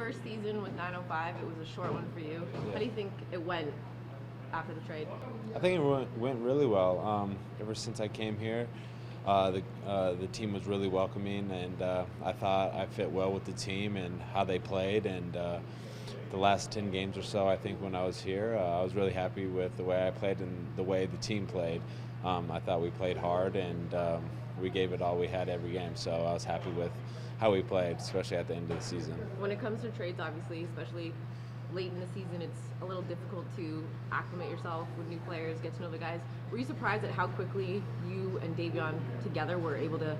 first season with 905, it was a short one for you. How do you think it went after the trade? I think it went really well. Ever since I came here, the team was really welcoming, and I thought I fit well with the team and how they played. And the last 10 games or so, I think when I was here, I was really happy with the way I played and the way the team played. I thought we played hard, and we gave it all we had every game. So I was happy with how we played, especially at the end of the season. When it comes to trades, obviously, especially late in the season, it's a little difficult to acclimate yourself with new players, get to know the guys. Were you surprised at how quickly you and Davion together were able to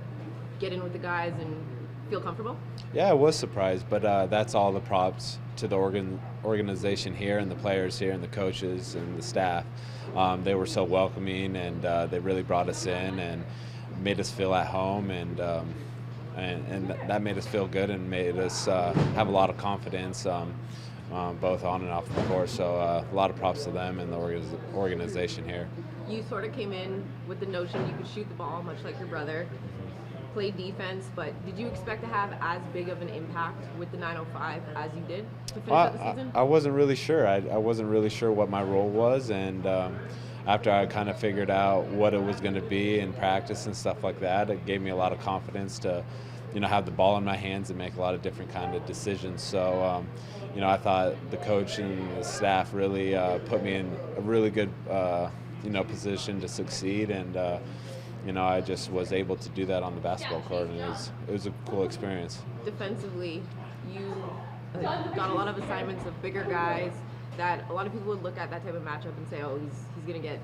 get in with the guys and feel comfortable? Yeah, I was surprised, but that's all the props to the organization here and the players here and the coaches and the staff. They were so welcoming, and they really brought us in and made us feel at home, and that made us feel good and made us have a lot of confidence, both on and off the court. So a lot of props to them and the organization here. You sort of came in with the notion you could shoot the ball, much like your brother, play defense, but did you expect to have as big of an impact with the 905 as you did to finish out the season? I wasn't really sure. I wasn't really sure what my role was, and after I kind of figured out what it was going to be in practice and stuff like that, it gave me a lot of confidence to, have the ball in my hands and make a lot of different kind of decisions. So, I thought the coach and the staff really put me in a really good, position to succeed, and I just was able to do that on the basketball court, and it was a cool experience. Defensively, you got a lot of assignments of bigger guys that a lot of people would look at that type of matchup and say, oh, he's going to get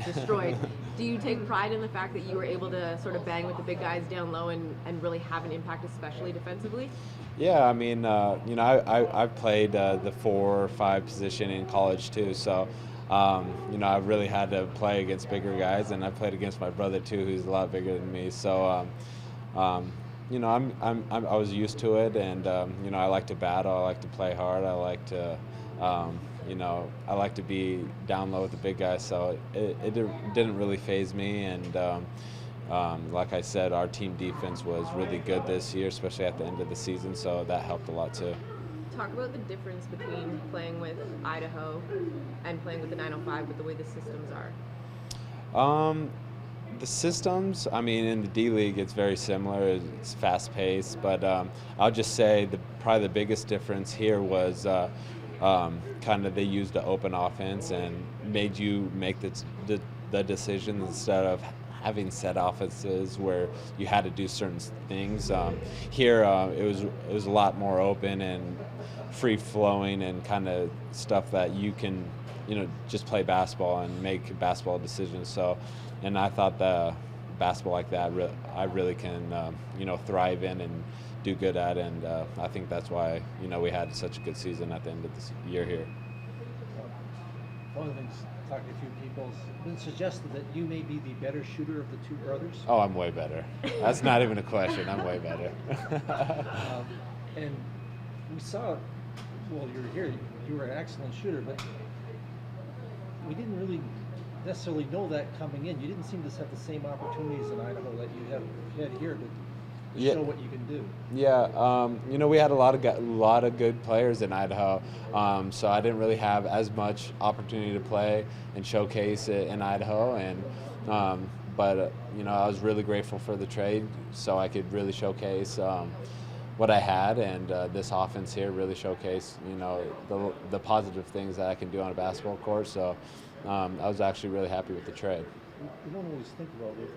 destroyed. Do you take pride in the fact that you were able to sort of bang with the big guys down low and really have an impact, especially defensively? Yeah, I mean, I've played the 4 or 5 position in college too, so I really had to play against bigger guys, and I played against my brother too, who's a lot bigger than me. So, I was used to it, and I like to battle. I like to play hard. I like to, I like to be down low with the big guys. So it didn't really faze me, and like I said, our team defense was really good this year, especially at the end of the season. So that helped a lot too. Talk about the difference between playing with Idaho and playing with the 905 with the way the systems are. The systems, I mean, in the DLeague, it's very similar. It's fast-paced, but I'll just say probably the biggest difference here was kind of they used the open offense and made you make the decisions instead of having set offenses where you had to do certain things. Here, it was a lot more open and free-flowing and kind of stuff that you can, just play basketball and make basketball decisions. So, and I thought the basketball like that, I really can, thrive in and do good at, and I think that's why, we had such a good season at the end of this year here. One of the things, talking to a few people, it's been suggested that you may be the better shooter of the two brothers. Oh, I'm way better. That's not even a question. I'm way better. And we saw, well, you were here, you were an excellent shooter, but we didn't really necessarily know that coming in. You didn't seem to have the same opportunities in Idaho that you have had here to show what you can do. Yeah, we had a lot of good players in Idaho, so I didn't really have as much opportunity to play and showcase it in Idaho, and but I was really grateful for the trade, so I could really showcase what I had, and this offense here really showcased the positive things that I can do on a basketball court. So I was actually really happy with the trade. You don't always think about with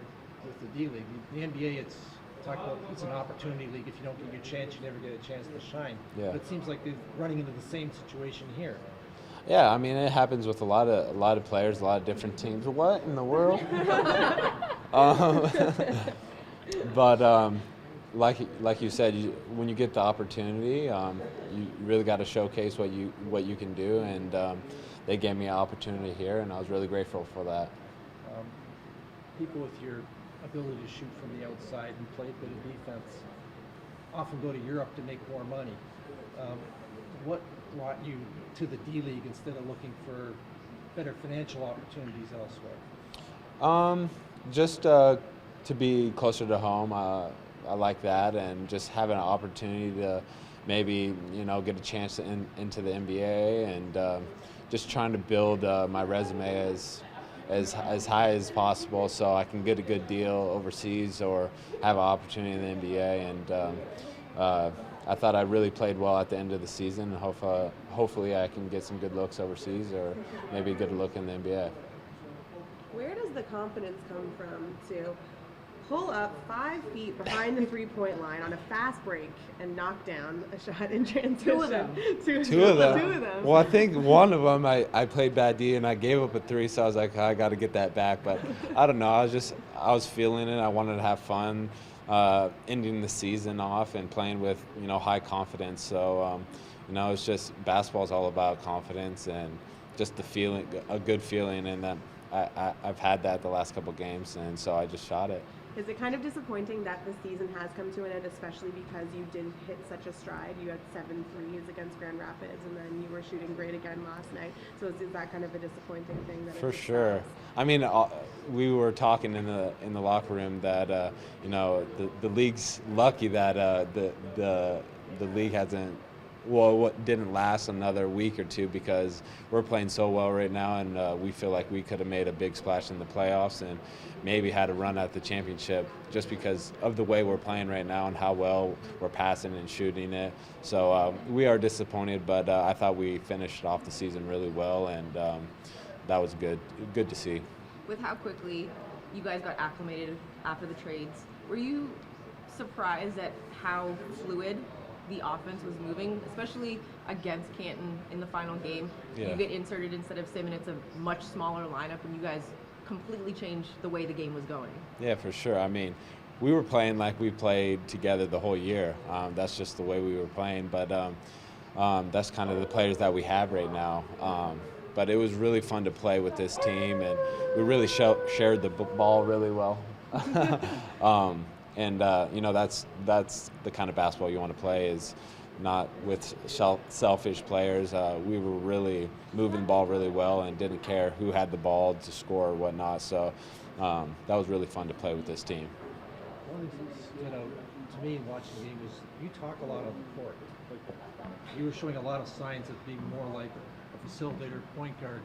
the D-League. The NBA, it's an opportunity league. If you don't get your chance, you never get a chance to shine. Yeah. But it seems like they're running into the same situation here. Yeah, I mean, it happens with a lot of players, a lot of different teams. What in the world? But like you said, when you get the opportunity, you really got to showcase what you can do, and they gave me an opportunity here, and I was really grateful for that. People with your ability to shoot from the outside and play a bit of defense often go to Europe to make more money. What brought you to the D-League instead of looking for better financial opportunities elsewhere? Just to be closer to home. I like that, and just having an opportunity to maybe get a chance into the NBA, and just trying to build my resume as high as possible so I can get a good deal overseas or have an opportunity in the NBA. And I thought I really played well at the end of the season, and hopefully I can get some good looks overseas or maybe a good look in the NBA. Where does the confidence come from to pull up 5 feet behind the three-point line on a fast break and knock down a shot in transition? Two of them. Two of them. Two of them. Well, I think one of them I played bad D and I gave up a 3, so I was like, I got to get that back. But I don't know. I was feeling it. I wanted to have fun, ending the season off and playing with high confidence. So it's just basketball's all about confidence and just the feeling, a good feeling, and that I've had that the last couple games, and so I just shot it. Is it kind of disappointing that the season has come to an end, especially because you did hit such a stride? You had 7 threes against Grand Rapids, and then you were shooting great again last night. So is that kind of a disappointing thing? That For sure. I mean, we were talking in the locker room that the league's lucky that the league hasn't. Well, what didn't last another week or two, because we're playing so well right now, and we feel like we could have made a big splash in the playoffs and maybe had a run at the championship just because of the way we're playing right now and how well we're passing and shooting it. So we are disappointed, but I thought we finished off the season really well, and that was good to see. With how quickly you guys got acclimated after the trades, were you surprised at how fluid the offense was moving, especially against Canton in the final game? Yeah. You get inserted instead of Simon. It's a much smaller lineup, and you guys completely changed the way the game was going. Yeah, for sure. I mean, we were playing like we played together the whole year. That's just the way we were playing, but that's kind of the players that we have right now. But it was really fun to play with this team, and we really shared the ball really well. And that's the kind of basketball you want to play, is not with selfish players. We were really moving the ball really well and didn't care who had the ball to score or whatnot. So that was really fun to play with this team. One of the things, to me, watching the game is you talk a lot on the court. Like, you were showing a lot of signs of being more like a facilitator, point guard.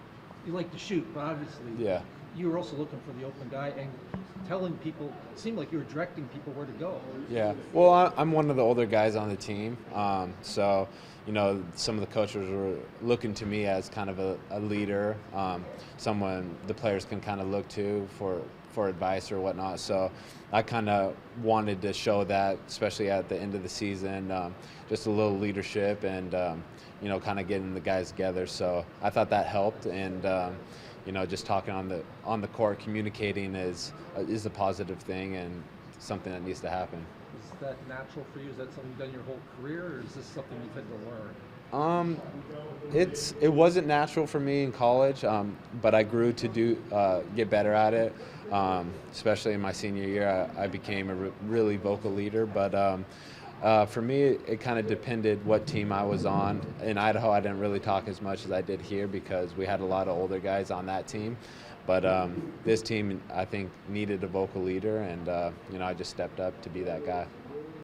You like to shoot, but obviously you were also looking for the open guy and telling people, it seemed like you were directing people where to go. Yeah, well, I'm one of the older guys on the team, so some of the coaches were looking to me as kind of a leader, someone the players can kind of look to for advice or whatnot. So I kind of wanted to show that, especially at the end of the season, just a little leadership and kind of getting the guys together. So I thought that helped, and just talking on the court, communicating is a positive thing and something that needs to happen. Is that natural for you? Is that something you've done your whole career, or is this something you've had to learn? It wasn't natural for me in college, but I grew to get better at it. Especially in my senior year, I became a really vocal leader. But for me, it kind of depended what team I was on. In Idaho, I didn't really talk as much as I did here because we had a lot of older guys on that team. But this team, I think, needed a vocal leader, and I just stepped up to be that guy.